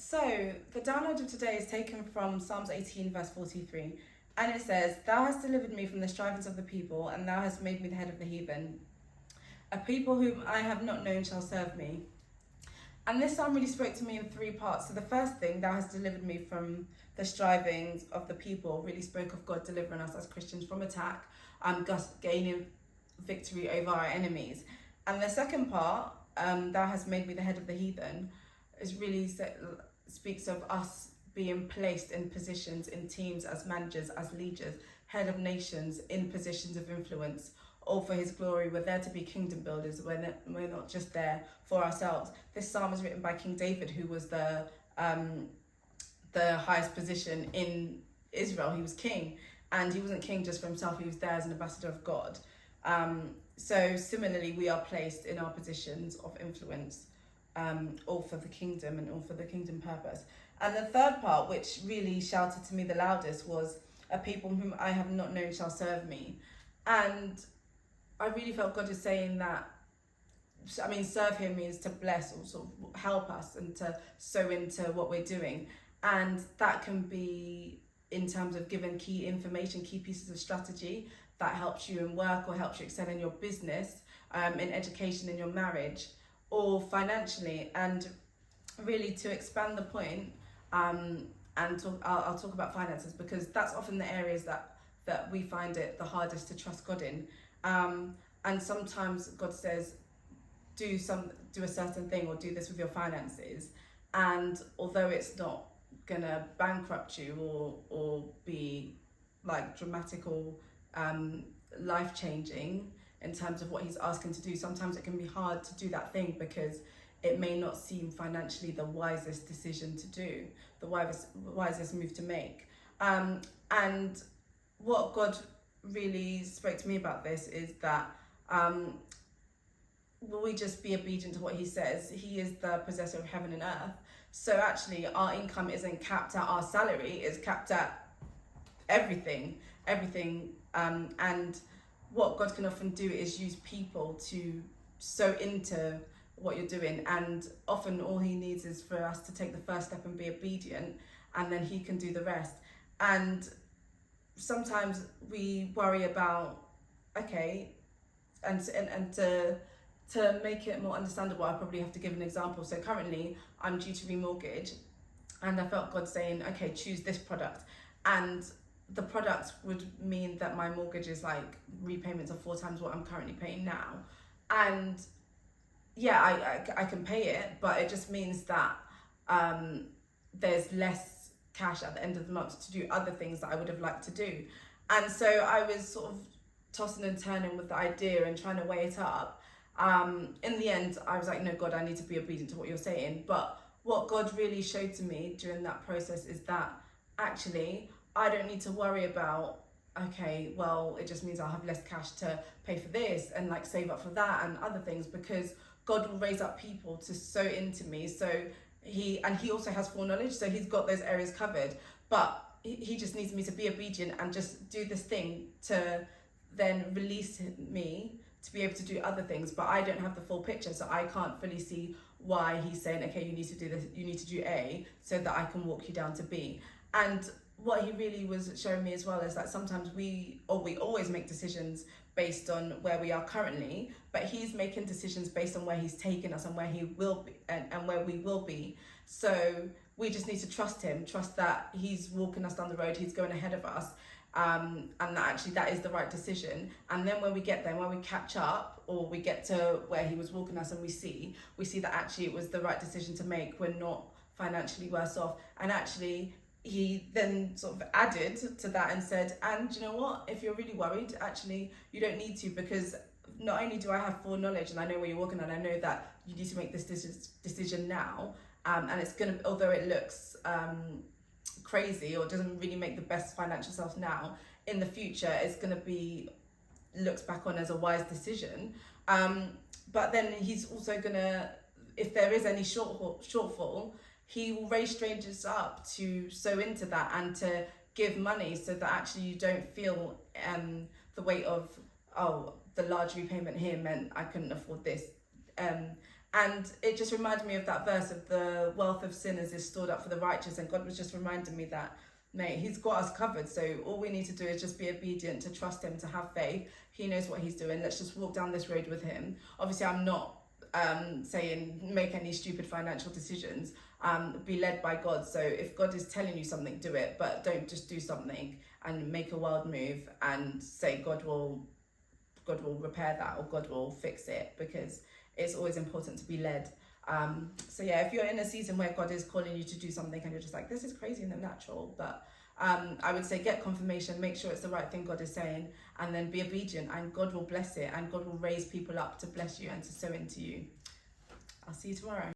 So, the download of today is taken from Psalms 18, verse 43. And it says, "Thou hast delivered me from the strivings of the people, and thou hast made me the head of the heathen. A people whom I have not known shall serve me." And this psalm really spoke to me in three parts. So, the first thing, "Thou hast delivered me from the strivings of the people," really spoke of God delivering us as Christians from attack and us gaining victory over our enemies. And the second part, "Thou hast made me the head of the heathen," is really speaks of us being placed in positions, in teams, as managers, as leaders, head of nations, in positions of influence, all for his glory. We're there to be kingdom builders. We're not just there for ourselves. This psalm is written by King David, who was the highest position in Israel. He was king, and he wasn't king just for himself. He was there as an ambassador of God. So similarly, we are placed in our positions of influence, all for the kingdom and all for the kingdom purpose. And the third part, which really shouted to me the loudest, was, "A people whom I have not known shall serve me." And I really felt God is saying that, serve him means to bless or sort of help us and to sow into what we're doing. And that can be in terms of giving key information, key pieces of strategy that helps you in work or helps you excel in your business, in education, in your marriage, or financially. And really, to expand the point, I'll talk about finances, because that's often the areas that we find it the hardest to trust God in. And sometimes God says, do a certain thing, or do this with your finances. And although it's not gonna bankrupt you or be like dramatic or life-changing in terms of what he's asking to do, sometimes it can be hard to do that thing because it may not seem financially the wisest decision to do, the wisest move to make. And what God really spoke to me about this is that will we just be obedient to what he says? He is the possessor of heaven and earth. So actually our income isn't capped at our salary, it's capped at everything. And what God can often do is use people to sow into what you're doing. And often all he needs is for us to take the first step and be obedient, and then he can do the rest. And sometimes we worry about, okay, and to make it more understandable, I probably have to give an example. So currently I'm due to remortgage, and I felt God saying, okay, choose this product. And the product would mean that my mortgage is like repayments of 4 times what I'm currently paying now. And yeah, I can pay it, but it just means that there's less cash at the end of the month to do other things that I would have liked to do. And so I was sort of tossing and turning with the idea and trying to weigh it up. In the end, I was like, no, God, I need to be obedient to what you're saying. But what God really showed to me during that process is that actually I don't need to worry about, okay, well, it just means I'll have less cash to pay for this and like save up for that and other things, because God will raise up people to sow into me. So he also has foreknowledge, so he's got those areas covered. But he just needs me to be obedient and just do this thing to then release me to be able to do other things. But I don't have the full picture, so I can't fully see why he's saying, okay, you need to do this, you need to do A, so that I can walk you down to B. And what he really was showing me as well is that sometimes we always make decisions based on where we are currently, but he's making decisions based on where he's taken us and where he will be and where we will be. So we just need to trust him, trust that he's walking us down the road, he's going ahead of us, and that actually that is the right decision. And then when we get there, when we catch up, or we get to where he was walking us and we see that actually it was the right decision to make, we're not financially worse off. And actually he then sort of added to that and said, and you know what, if you're really worried, actually you don't need to, because not only do I have foreknowledge and I know where you're walking, and I know that you need to make this decision now, and it's gonna, although it looks crazy or doesn't really make the best financial self now, in the future it's gonna be looked back on as a wise decision. But then he's also gonna, if there is any shortfall, he will raise strangers up to sow into that and to give money, so that actually you don't feel the weight of, oh, the large repayment here meant I couldn't afford this. And it just reminded me of that verse of the wealth of sinners is stored up for the righteous. And God was just reminding me that, mate, he's got us covered. So all we need to do is just be obedient, to trust him, to have faith. He knows what he's doing. Let's just walk down this road with him. Obviously, I'm not saying make any stupid financial decisions. Be led by God. So if God is telling you something, do it. But don't just do something and make a wild move and say God will repair that or God will fix it, because it's always important to be led. So yeah, if you're in a season where God is calling you to do something and you're just like, this is crazy in the natural, but I would say get confirmation, make sure it's the right thing God is saying, and then be obedient, and God will bless it, and God will raise people up to bless you and to sow into you. I'll see you tomorrow.